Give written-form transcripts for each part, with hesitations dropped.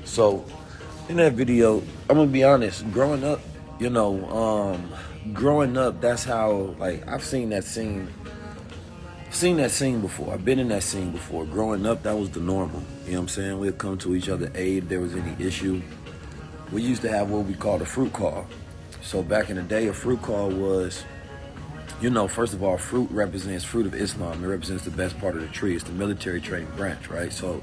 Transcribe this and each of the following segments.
So in that video, I'm gonna be honest. Growing up, that's how like I've seen that scene before. I've been in that scene before. Growing up, that was the normal. You know what I'm saying? We'd come to each other aid if there was any issue. We used to have what we called a fruit call. So back in the day, a fruit call was, first of all, fruit represents fruit of Islam. It represents the best part of the tree. It's the military training branch, right? So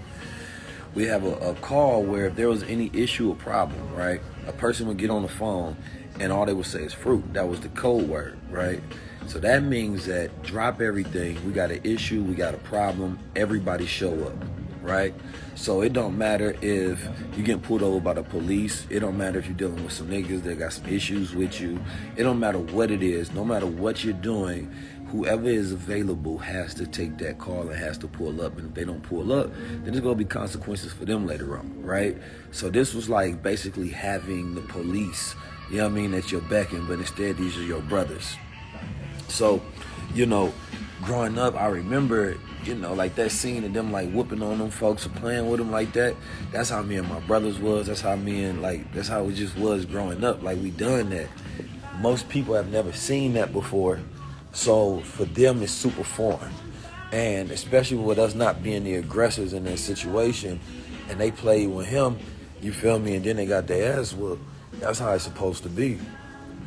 we have a call where if there was any issue or problem, right, a person would get on the phone and all they would say is fruit. That was the code word, right? So that means that drop everything. We got an issue, we got a problem, everybody show up, right? So it don't matter if you getting pulled over by the police. It don't matter if you're dealing with some niggas that got some issues with you. It don't matter what it is. No matter what you're doing, whoever is available has to take that call and has to pull up. And if they don't pull up, then there's going to be consequences for them later on, right? So this was like basically having the police, at your beckon, but instead these are your brothers. So, growing up, I remember, like that scene of them like whooping on them folks or playing with them like that. That's how me and my brothers was. That's how that's how it just was growing up. Like we done that. Most people have never seen that before. So for them, it's super foreign. And especially with us not being the aggressors in that situation, and they played with him, you feel me? And then they got their ass whooped. That's how it's supposed to be.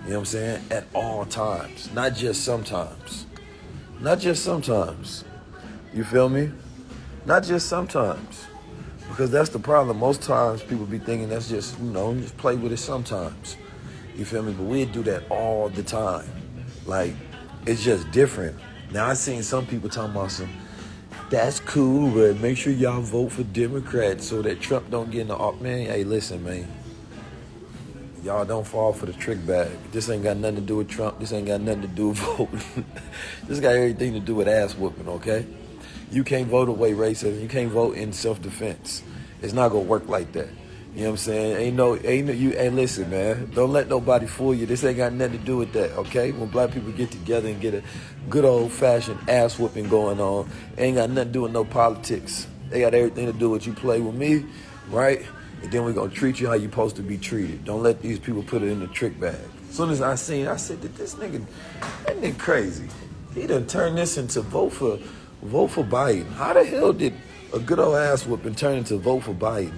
You know what I'm saying? At all times. Not just sometimes. Not just sometimes. You feel me? Not just sometimes. Because that's the problem. Most times people be thinking that's just, just play with it sometimes. You feel me? But we do that all the time. Like, it's just different. Now, I seen some people talking about that's cool, but make sure y'all vote for Democrats so that Trump don't get in the... Man, hey, listen, man. Y'all don't fall for the trick bag. This ain't got nothing to do with Trump. This ain't got nothing to do with voting. This got everything to do with ass whooping, okay? You can't vote away racism. You can't vote in self-defense. It's not gonna work like that. You know what I'm saying? Hey, listen, man. Don't let nobody fool you. This ain't got nothing to do with that, okay? When black people get together and get a good old-fashioned ass whooping going on, it ain't got nothing to do with no politics. They got everything to do with you play with me, right? And then we're going to treat you how you're supposed to be treated. Don't let these people put it in the trick bag. As soon as I said, this nigga crazy. He done turned this into vote for Biden. How the hell did a good old ass whooping turn into vote for Biden?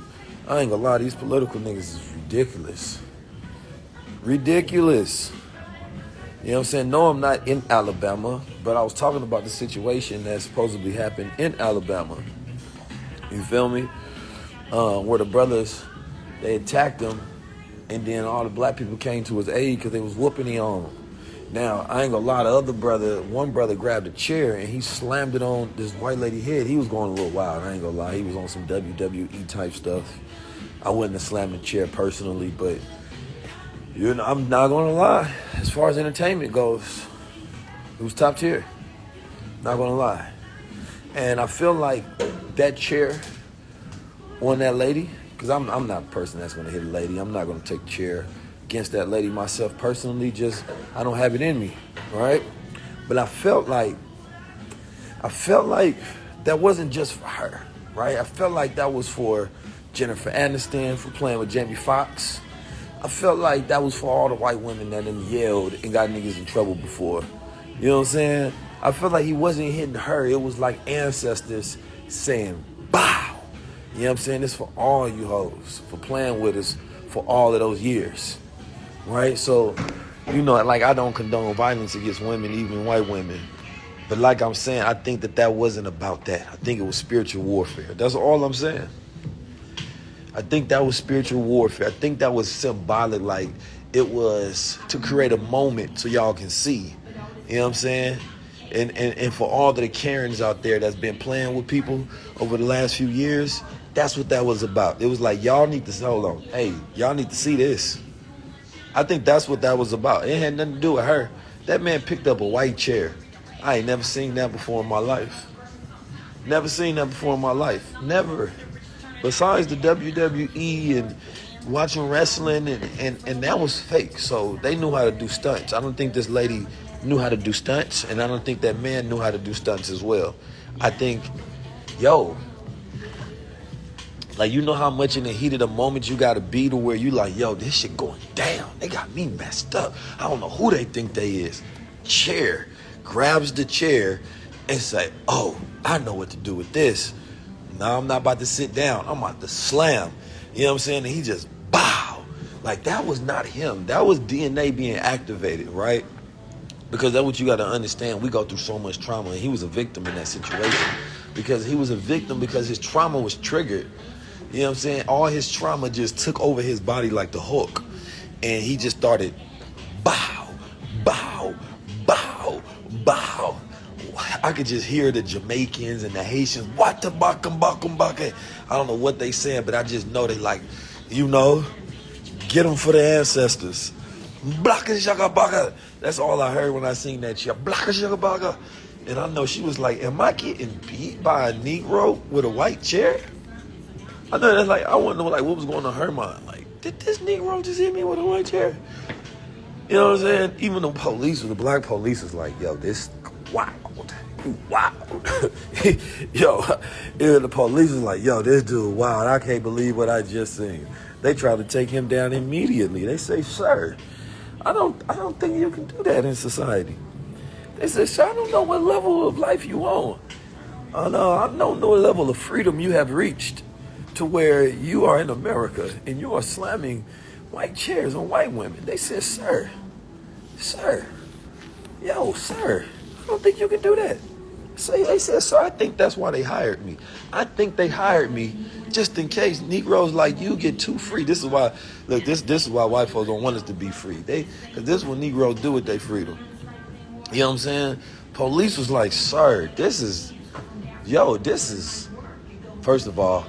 I ain't gonna lie, these political niggas is ridiculous. Ridiculous. You know what I'm saying? No, I'm not in Alabama, but I was talking about the situation that supposedly happened in Alabama. You feel me? Where the brothers, they attacked him, and then all the black people came to his aid because they was whooping him on. Now, I ain't gonna lie, one brother grabbed a chair and he slammed it on this white lady head. He was going a little wild, I ain't gonna lie. He was on some WWE type stuff. I wouldn't have slammed the chair personally, but I'm not gonna lie. As far as entertainment goes, it was top tier. Not gonna lie. And I feel like that chair on that lady, because I'm not a person that's going to hit a lady. I'm not going to take a chair against that lady myself personally. Just, I don't have it in me, right? But I felt like that wasn't just for her, right? I felt like that was for Jennifer Aniston for playing with Jamie Foxx. I felt like that was for all the white women that done yelled and got niggas in trouble before. You know what I'm saying? I felt like he wasn't hitting her. It was like ancestors saying, "Bow." You know what I'm saying? This for all you hoes, for playing with us for all of those years, right? So, like I don't condone violence against women, even white women. But like I'm saying, I think that wasn't about that. I think it was spiritual warfare. That's all I'm saying. I think that was spiritual warfare. I think that was symbolic, like it was to create a moment so y'all can see. You know what I'm saying? And for all of the Karens out there that's been playing with people over the last few years, that's what that was about. It was like, y'all need to, hold on. Hey, y'all need to see this. I think that's what that was about. It had nothing to do with her. That man picked up a white chair. I ain't never seen that before in my life. Never seen that before in my life. Never. Besides the WWE and watching wrestling, and that was fake. So they knew how to do stunts. I don't think this lady knew how to do stunts, and I don't think that man knew how to do stunts as well. I think, Like, you know how much in the heat of the moment you gotta be to where you like, yo, this shit going down. They got me messed up. I don't know who they think they is. Chair. Grabs the chair and say, oh, I know what to do with this. No, I'm not about to sit down. I'm about to slam. You know what I'm saying? And he just, bow. Like, that was not him. That was DNA being activated, right? Because that's what you got to understand. We go through so much trauma, and he was a victim in that situation. Because he was a victim because his trauma was triggered. You know what I'm saying? All his trauma just took over his body like the Hulk. And he just started, bow, bow, bow, bow. I could just hear the Jamaicans and the Haitians, what the bakum, bakum, bakum. I don't know what they saying, but I just know they like, you know, get them for the ancestors. Blaka shaka baka. That's all I heard when I seen that shit. Blaka shaka baka. And I know she was like, am I getting beat by a Negro with a white chair? I know that's like, I want to know like what was going on in her mind. Like, did this Negro just hit me with a white chair? You know what I'm saying? Even the police, the black police was like, yo, this wild. Wild. Yo, the police was like, yo, this dude wild. I can't believe what I just seen. They tried to take him down immediately. They say, sir, I don't think you can do that in society. They said, sir, I don't know what level of life you on. I don't know what level of freedom you have reached to where you are in America and you are slamming white chairs on white women. They said, sir, yo, sir, I don't think you can do that. So they said, sir, I think that's why they hired me. I think they hired me just in case Negroes like you get too free. This is why, look, this is why white folks don't want us to be free. Because this is what Negroes do with their freedom. You know what I'm saying? Police was like, sir, this is, first of all,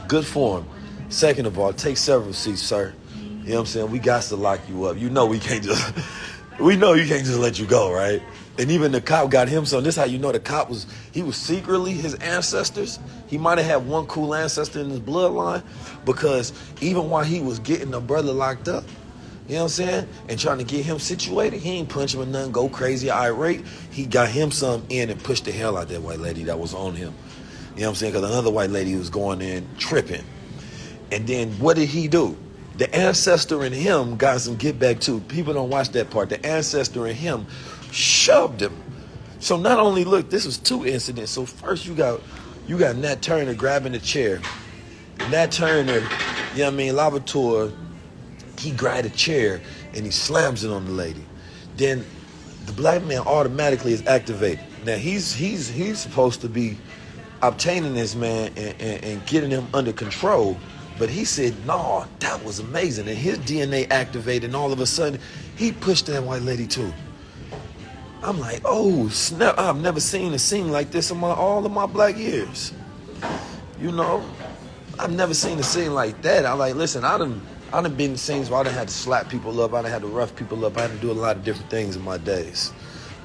good form. Second of all, take several seats, sir. You know what I'm saying? We got to lock you up. You know you can't just let you go, right? And even the cop got him some. This is how you know the cop was secretly his ancestors. He might have had one cool ancestor in his bloodline, because even while he was getting the brother locked up, you know what I'm saying, and trying to get him situated, he ain't punch him or nothing, go crazy, irate. He got him some in and pushed the hell out that white lady that was on him. You know what I'm saying? Because another white lady was going in tripping. And then what did he do? The ancestor in him got some get back too. People don't watch that part. The ancestor in him shoved him. So not only, look, this was two incidents. So first you got Nat Turner grabbing the chair. Nat Turner, you know what I mean, Lavator, he grabbed a chair and he slams it on the lady. Then the black man automatically is activated. Now he's supposed to be obtaining this man and getting him under control. But he said, no, that was amazing. And his DNA activated, and all of a sudden, he pushed that white lady too. I'm like, oh, snap. I've never seen a scene like this in all of my black years. You know, I've never seen a scene like that. I'm like, listen, I done been in scenes where I done had to slap people up. I done had to rough people up. I had to do a lot of different things in my days.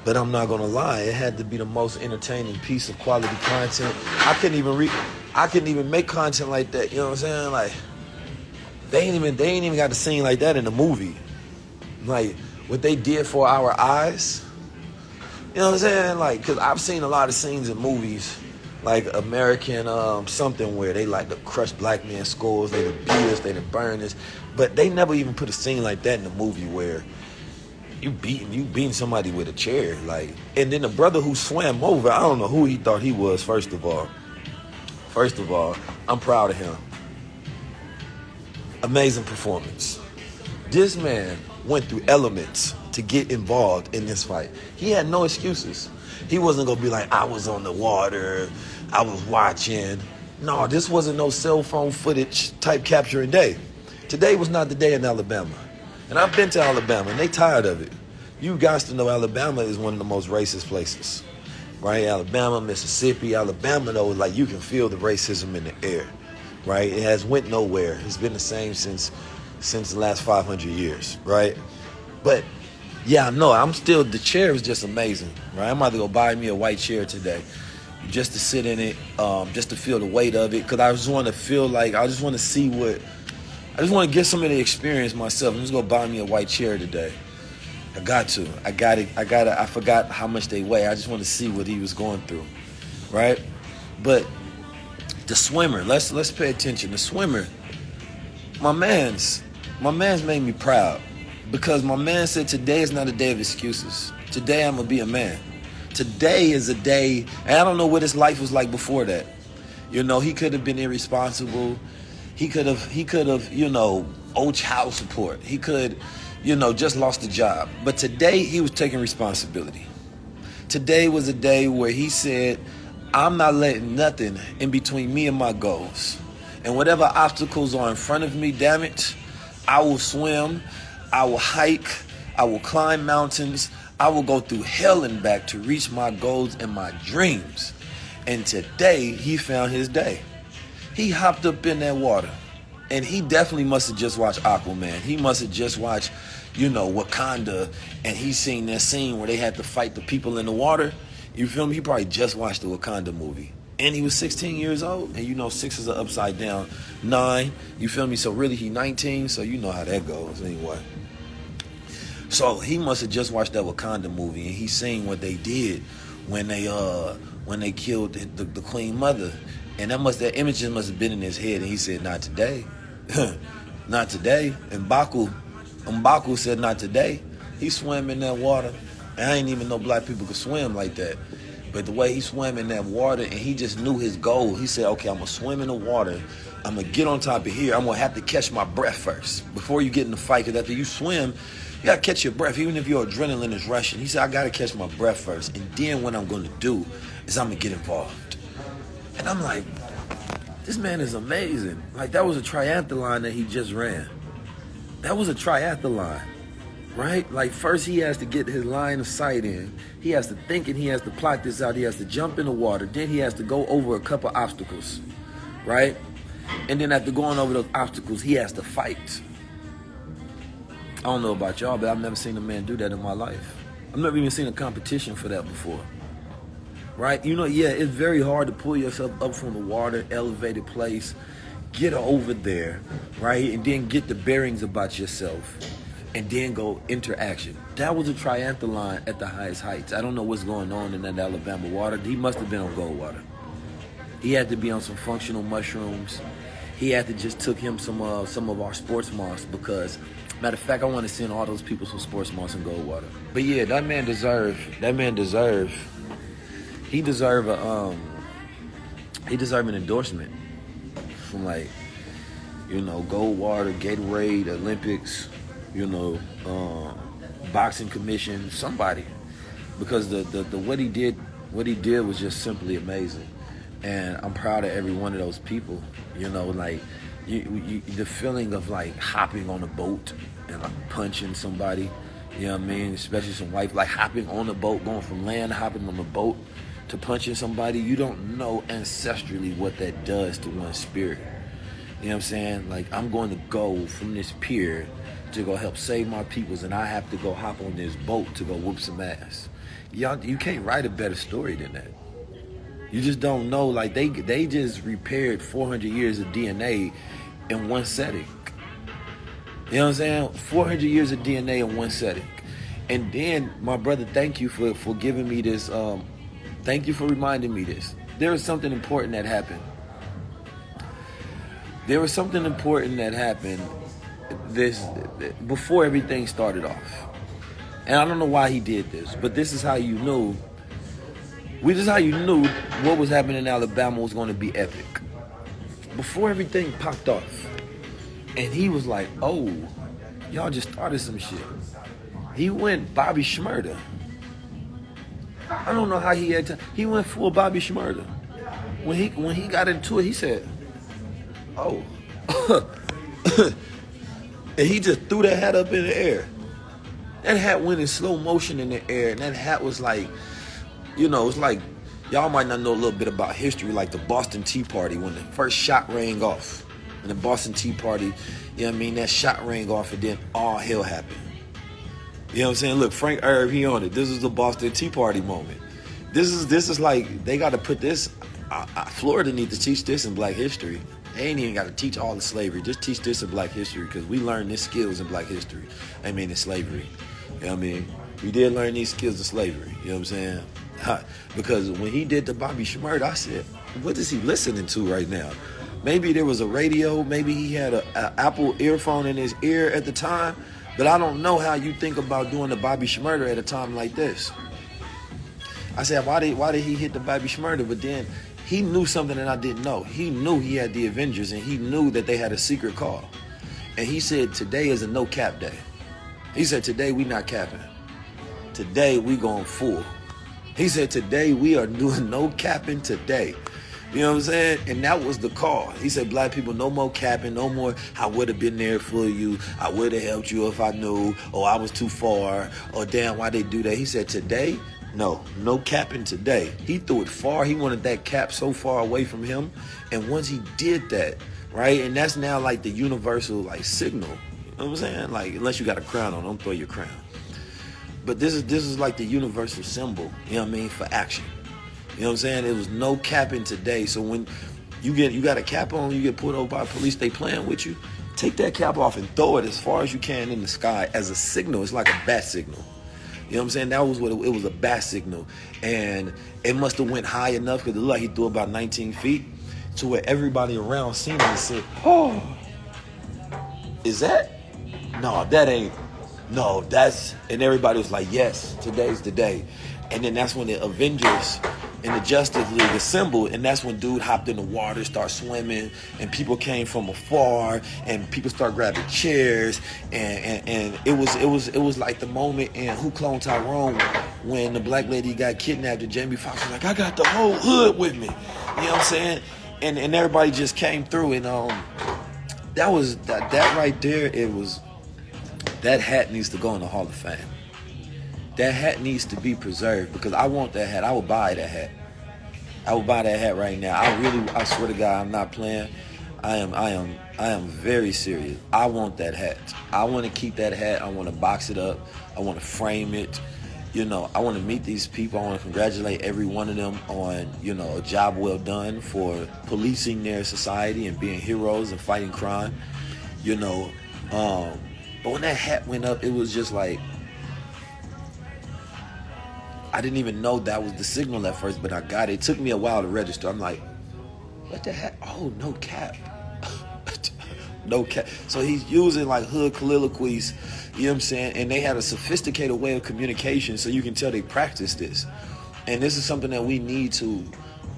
But I'm not going to lie. It had to be the most entertaining piece of quality content. I couldn't even make content like that. You know what I'm saying? Like, they ain't even got a scene like that in the movie. Like, what they did for our eyes. You know what I'm saying? Like, because I've seen a lot of scenes in movies, like American something, where they like to crush black men's skulls, they to beat us, they to burn us. But they never even put a scene like that in the movie where you beating somebody with a chair. Like, and then the brother who swam over, I don't know who he thought he was, first of all. I'm proud of him. Amazing performance. This man went through elements to get involved in this fight. He had no excuses. He wasn't gonna be like, I was on the water, I was watching. No, this wasn't no cell phone footage type capturing day. Today was not the day in Alabama. And I've been to Alabama, and they tired of it. You guys to know Alabama is one of the most racist places, right? Alabama, Mississippi, Alabama, though, like, you can feel the racism in the air, right? It has went nowhere. It's been the same since the last 500 years, right? But yeah, no, the chair is just amazing, right? I'm about to go buy me a white chair today, just to sit in it, just to feel the weight of it, because I just want to see I just want to get some of the experience myself. I'm just going to buy me a white chair today. I got to. I forgot how much they weigh. I just want to see what he was going through, right? But The swimmer, let's pay attention. The swimmer, my man's made me proud because my man said today is not a day of excuses. Today I'm gonna be a man. Today is a day, and I don't know what his life was like before that. You know, he could have been irresponsible. He could have, you know, owed child support. He could, you know, just lost a job. But today he was taking responsibility. Today was a day where he said, I'm not letting nothing in between me and my goals. And whatever obstacles are in front of me, damn it, I will swim, I will hike, I will climb mountains, I will go through hell and back to reach my goals and my dreams. And today, he found his day. He hopped up in that water. And he definitely must have just watched Aquaman. He must have just watched, you know, Wakanda. And he seen that scene where they had to fight the people in the water. You feel me? He probably just watched the Wakanda movie. And he was 16 years old. And you know, 6 is an upside down 9. You feel me? So really, he 19. So you know how that goes anyway. So he must have just watched that Wakanda movie. And he seen what they did when they killed the Queen Mother. And that images must have been in his head. And he said, not today. Not today. And M'Baku said, not today. He swam in that water. And I didn't even know black people could swim like that. But the way he swam in that water, and he just knew his goal. He said, okay, I'm going to swim in the water. I'm going to get on top of here. I'm going to have to catch my breath first before you get in the fight. Because after you swim, you got to catch your breath, even if your adrenaline is rushing. He said, I got to catch my breath first. And then what I'm going to do is I'm going to get involved. And I'm like, this man is amazing. Like, that was a triathlon that he just ran. That was a triathlon, right? Like, first he has to get his line of sight in. He has to think and he has to plot this out. He has to jump in the water. Then he has to go over a couple obstacles, right? And then after going over those obstacles, he has to fight. I don't know about y'all, but I've never seen a man do that in my life. I've never even seen a competition for that before. Right? You know, yeah, it's very hard to pull yourself up from the water, elevated place, get over there, right? And then get the bearings about yourself and then go interaction. That was a triathlon at the highest heights. I don't know what's going on in that Alabama water. He must have been on gold water. He had to be on some functional mushrooms. He had to just took him some of our sports moss because, matter of fact, I want to send all those people some sports moss and gold water. But yeah, he deserved an endorsement from, like, you know, Goldwater, Gatorade, Olympics, you know, boxing commission, somebody, because the what he did was just simply amazing, and I'm proud of every one of those people. You know, like the feeling of like hopping on a boat and like punching somebody. You know what I mean? Especially some white, like hopping on a boat, going from land, hopping on the boat to punching somebody. You don't know ancestrally what that does to one's spirit. You know what I'm saying? Like, I'm going to go from this pier to go help save my peoples, and I have to go hop on this boat to go whoop some ass. Y'all, you can't write a better story than that. You just don't know. Like, they just repaired 400 years of DNA in one setting. You know what I'm saying? 400 years of DNA in one setting. And then, my brother, thank you for giving me this. Thank you for reminding me this. There was something important that happened. There was something important that happened before everything started off. And I don't know why he did this, but this is how you knew. This is how you knew what was happening in Alabama was going to be epic. Before everything popped off. And he was like, oh, y'all just started some shit. He went Bobby Shmurda. I don't know how he had time. He went full Bobby Shmurda. When he got into it, he said, oh. And he just threw that hat up in the air. That hat went in slow motion in the air. And that hat was like, you know, it's like, y'all might not know a little bit about history, like the Boston Tea Party, when the first shot rang off. And the Boston Tea Party, you know what I mean? That shot rang off and then all hell happened. You know what I'm saying? Look, Frank Irv, he on it. This is the Boston Tea Party moment. This is like, they got to put this, Florida needs to teach this in Black history. They ain't even got to teach all the slavery. Just teach this in Black history, because we learned these skills in Black history. I mean, in slavery. You know what I mean? We did learn these skills in slavery. You know what I'm saying? Because when he did the Bobby Shmurda, I said, what is he listening to right now? Maybe there was a radio. Maybe he had a Apple earphone in his ear at the time. But I don't know how you think about doing the Bobby Shmurda at a time like this. I said, why did he hit the Bobby Shmurda? But then he knew something that I didn't know. He knew he had the Avengers, and he knew that they had a secret call. And he said, today is a no cap day. He said, today we not capping. Today we going full. He said, today we are doing no capping today. You know what I'm saying? And that was the call. He said, black people, no more capping, no more, I would have been there for you. I would have helped you if I knew, or I was too far, or damn, why they do that? He said, today, no capping today. He threw it far. He wanted that cap so far away from him. And once he did that, right, and that's now like the universal like signal. You know what I'm saying? Like, unless you got a crown on, don't throw your crown. But this is like the universal symbol, you know what I mean, for action. You know what I'm saying? It was no capping today. So when you got a cap on, you get pulled over by police, they playing with you, take that cap off and throw it as far as you can in the sky as a signal. It's like a bat signal. You know what I'm saying? That was what it was, a bat signal. And it must have went high enough, because it looked like he threw about 19 feet, to where everybody around seen it and said, oh, is that? No, that ain't. No, that's, and everybody was like, yes, today's the day. And then that's when the Avengers and the Justice League assembled, and that's when dude hopped in the water, started swimming, and people came from afar, and people started grabbing chairs, and it was like the moment in Who Cloned Tyrone when the black lady got kidnapped and Jamie Foxx was like, I got the whole hood with me. You know what I'm saying? And everybody just came through, and that was that right there. It was, that hat needs to go in the Hall of Fame. That hat needs to be preserved, because I want that hat. I would buy that hat. I would buy that hat right now. I swear to God, I'm not playing. I am very serious. I want that hat. I want to keep that hat. I want to box it up. I want to frame it. You know, I want to meet these people. I want to congratulate every one of them on, you know, a job well done for policing their society and being heroes and fighting crime. You know, but when that hat went up, it was just like, I didn't even know that was the signal at first, but I got it. It took me a while to register. I'm like, what the heck? Oh, no cap. No cap. So he's using like hood colloquies, you know what I'm saying? And they had a sophisticated way of communication, so you can tell they practiced this. And this is something that we need to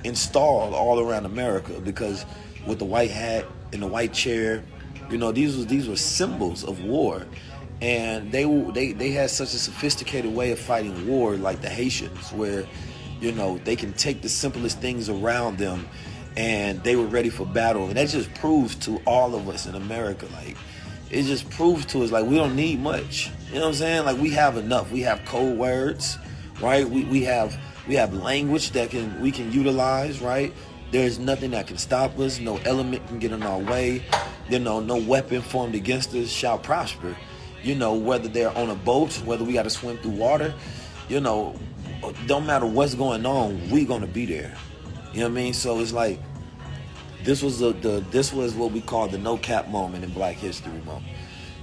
install all around America, because with the white hat and the white chair, you know, these were symbols of war. And they had such a sophisticated way of fighting war, like the Haitians, where, you know, they can take the simplest things around them and they were ready for battle. And that just proves to all of us in America, like, it just proves to us, like, we don't need much. You know what I'm saying? Like, we have enough. We have code words, right? We have language that we can utilize, right? There's nothing that can stop us. No element can get in our way. You know, no weapon formed against us shall prosper. You know, whether they're on a boat, whether we got to swim through water, you know, don't matter what's going on, we gonna be there. You know what I mean? So it's like, this was what we call the no cap moment in Black History Month.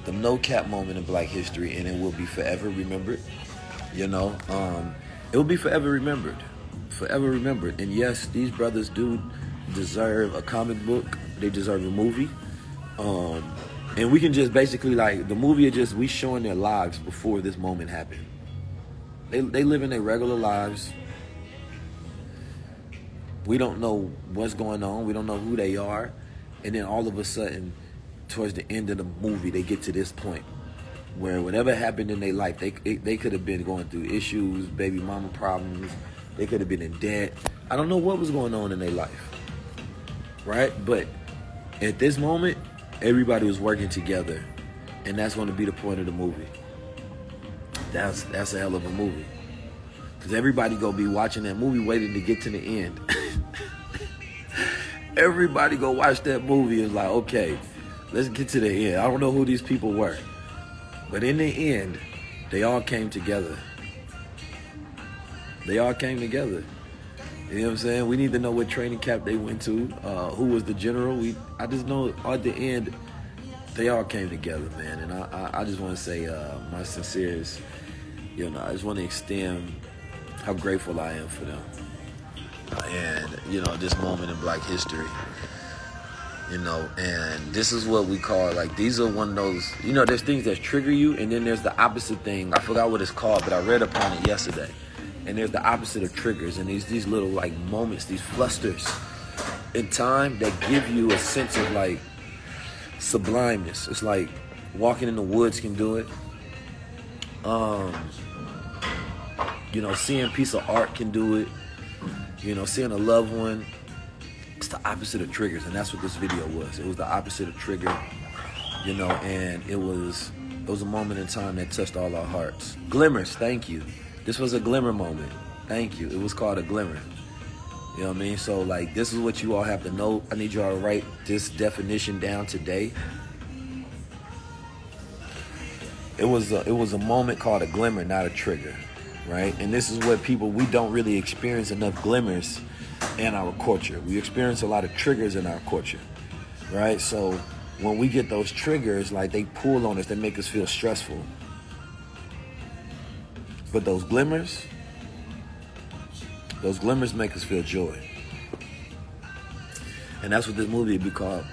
The no cap moment in Black history, and it will be forever remembered. You know, it will be forever remembered. Forever remembered. And yes, these brothers do deserve a comic book. They deserve a movie. And we can just basically, like, the movie is just, we showing their lives before this moment happened. They live in their regular lives. We don't know what's going on. We don't know who they are. And then all of a sudden, towards the end of the movie, they get to this point where whatever happened in their life, they could have been going through issues, baby mama problems. They could have been in debt. I don't know what was going on in their life, right? But at this moment, everybody was working together, and that's going to be the point of the movie. That's a hell of a movie, because everybody gonna be watching that movie, waiting to get to the end. Everybody go watch that movie and like, okay, let's get to the end. I don't know who these people were, but in the end, they all came together. They all came together. You know what I'm saying? We need to know what training camp they went to, who was the general. I just know at the end, they all came together, man. And I just want to say my sincerest, you know, I just want to extend how grateful I am for them. and this moment in Black history. And this is what we call, like, these are one of those, there's things that trigger you, and then there's the opposite thing. I forgot what it's called, but I read upon it yesterday. And there's the opposite of triggers, and these little, like, moments, these flusters in time that give you a sense of, like, sublimeness. It's like walking in the woods can do it. Seeing a piece of art can do it. Seeing a loved one. It's the opposite of triggers, and that's what this video was. It was the opposite of trigger, and it was a moment in time that touched all our hearts. Glimmers, thank you. This was a glimmer moment. Thank you. It was called a glimmer. You know what I mean? So, like, this is what you all have to know. I need you all to write this definition down today. It was a moment called a glimmer, not a trigger, right? And this is what we don't really experience enough glimmers in our culture. We experience a lot of triggers in our culture, right? So when we get those triggers, like, they pull on us, they make us feel stressful. But those glimmers make us feel joy. And that's what this movie would be called.